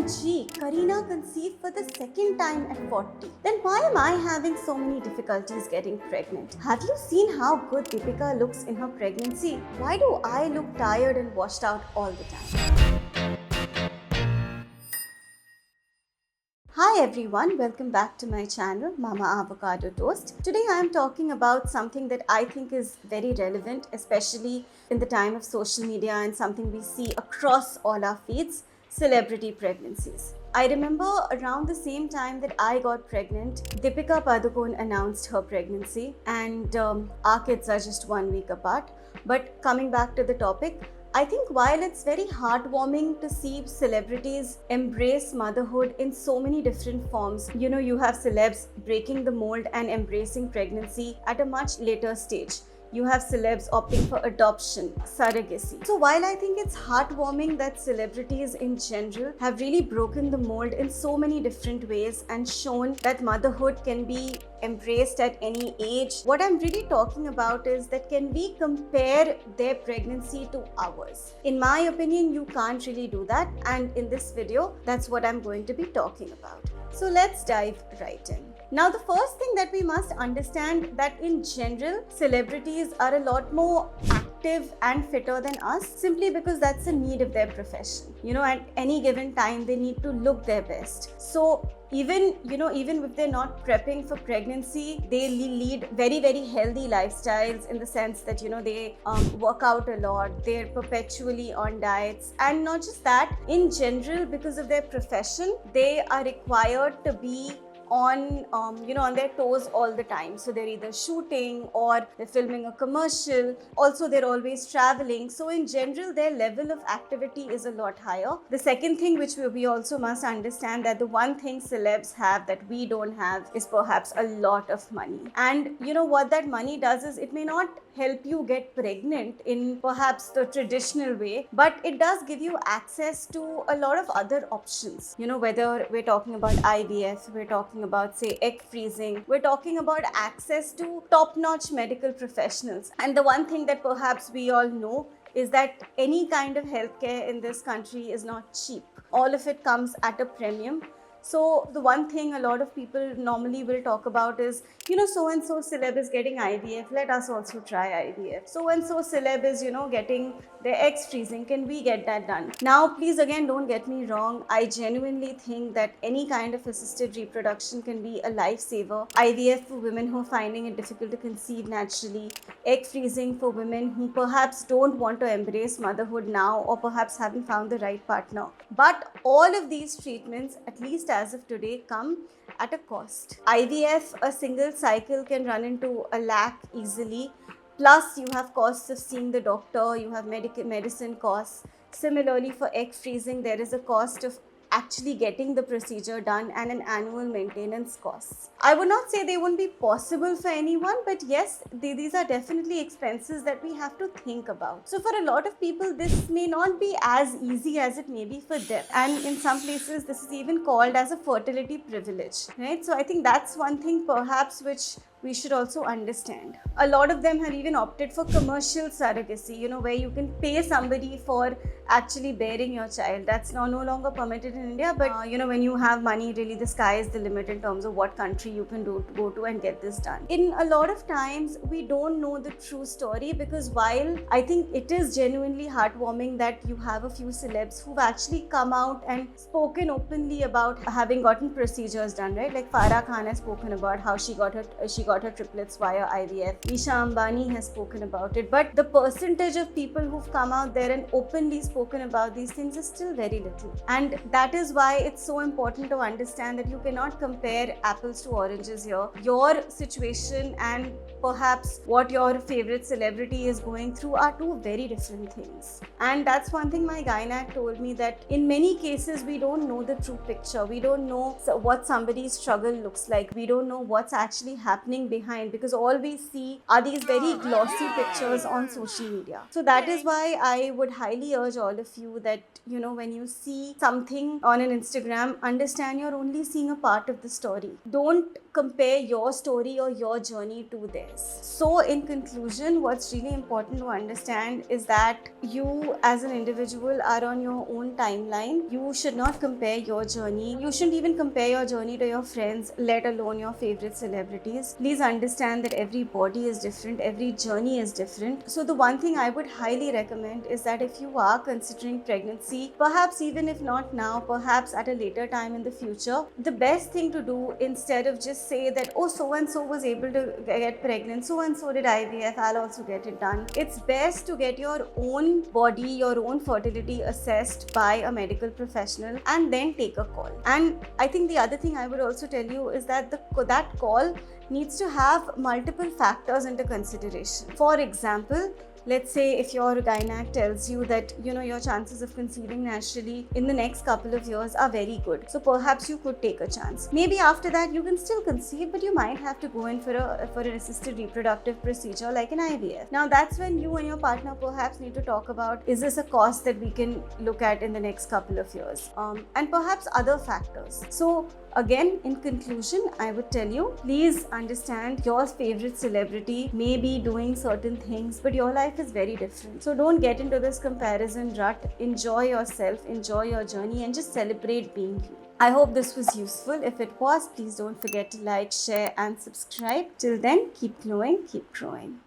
OMG, Kareena conceived for the second time at 40. Then why am I having so many difficulties getting pregnant? Have you seen how good Deepika looks in her pregnancy? Why do I look tired and washed out all the time? Hi everyone, welcome back to my channel Mama Avocado Toast. Today I am talking about something that I think is very relevant, especially in the time of social media and something we see across all our feeds: celebrity pregnancies. I remember around the same time that I got pregnant, Deepika Padukone announced her pregnancy, and our kids are just 1 week apart. But coming back to the topic, I think while it's very heartwarming to see celebrities embrace motherhood in so many different forms, you have celebs breaking the mold and embracing pregnancy at a much later stage. You have celebs opting for adoption, surrogacy. So while I think it's heartwarming that celebrities in general have really broken the mold in so many different ways and shown that motherhood can be embraced at any age, what I'm really talking about is that can we compare their pregnancy to ours? In my opinion, you can't really do that, and in this video, that's what I'm going to be talking about. So let's dive right in. Now, the first thing that we must understand that in general, celebrities are a lot more active and fitter than us simply because that's a need of their profession. At any given time, they need to look their best. So even if they're not prepping for pregnancy, they lead very, very healthy lifestyles in the sense that, they work out a lot, they're perpetually on diets. And not just that, in general, because of their profession, they are required to be on their toes all the time. So they're either shooting or they're filming a commercial. Also, they're always traveling. So in general, their level of activity is a lot higher. The second thing which we also must understand, that the one thing celebs have that we don't have is perhaps a lot of money. And what that money does is it may not help you get pregnant in perhaps the traditional way, but it does give you access to a lot of other options. Whether we're talking about IVF, we're talking about, say, egg freezing, we're talking about access to top-notch medical professionals. And the one thing that perhaps we all know is that any kind of healthcare in this country is not cheap. All of it comes at a premium. So the one thing a lot of people normally will talk about is, so-and-so celeb is getting IVF, let us also try IVF. So-and-so celeb is, getting their eggs freezing, can we get that done? Now, please again, don't get me wrong. I genuinely think that any kind of assisted reproduction can be a lifesaver. IVF for women who are finding it difficult to conceive naturally, egg freezing for women who perhaps don't want to embrace motherhood now or perhaps haven't found the right partner. But all of these treatments, at least as of today, come at a cost. IVF, a single cycle can run into $1 lakh easily. Plus, you have costs of seeing the doctor, you have medicine costs. Similarly, for egg freezing, there is a cost of actually getting the procedure done and an annual maintenance costs. I would not say they wouldn't be possible for anyone, but yes, these are definitely expenses that we have to think about. So for a lot of people, this may not be as easy as it may be for them. And in some places, this is even called as a fertility privilege, right? So I think that's one thing perhaps which we should also understand. A lot of them have even opted for commercial surrogacy, where you can pay somebody for actually bearing your child. That's now no longer permitted in India, but when you have money, really the sky is the limit in terms of what country you can go to and get this done. In a lot of times, we don't know the true story, because while I think it is genuinely heartwarming that you have a few celebs who've actually come out and spoken openly about having gotten procedures done, right? Like Farah Khan has spoken about how she got her triplets via IVF. Isha Ambani has spoken about it. But the percentage of people who've come out there and openly spoken about these things is still very little. And that is why it's so important to understand that you cannot compare apples to oranges here. Your situation and perhaps what your favorite celebrity is going through are two very different things. And that's one thing my gynac told me, that in many cases, we don't know the true picture. We don't know what somebody's struggle looks like. We don't know what's actually happening behind, because all we see are these very glossy pictures on social media. So that is why I would highly urge all all of you that, when you see something on an Instagram, understand you're only seeing a part of the story. Don't compare your story or your journey to theirs. So in conclusion, what's really important to understand is that you as an individual are on your own timeline. You should not compare your journey. You shouldn't even compare your journey to your friends, let alone your favorite celebrities. Please understand that every body is different, every journey is different. So the one thing I would highly recommend is that if you are considering pregnancy, perhaps even if not now, perhaps at a later time in the future, the best thing to do, instead of just say that, oh, so and so was able to get pregnant, so and so did IVF, I'll also get it done. It's best to get your own body, your own fertility assessed by a medical professional and then take a call. And I think the other thing I would also tell you is that that call needs to have multiple factors into consideration. For example, let's say if your gynac tells you that your chances of conceiving naturally in the next couple of years are very good, so perhaps you could take a chance. Maybe after that you can still conceive, but you might have to go in for an assisted reproductive procedure like an IVF. Now that's when you and your partner perhaps need to talk about, is this a cost that we can look at in the next couple of years, and perhaps other factors. So again, in conclusion, I would tell you, please understand your favorite celebrity may be doing certain things, but your life is very different. So don't get into this comparison rut. Enjoy yourself, enjoy your journey, and just celebrate being you. I hope this was useful. If it was, please don't forget to like, share, and subscribe. Till then, keep glowing, keep growing.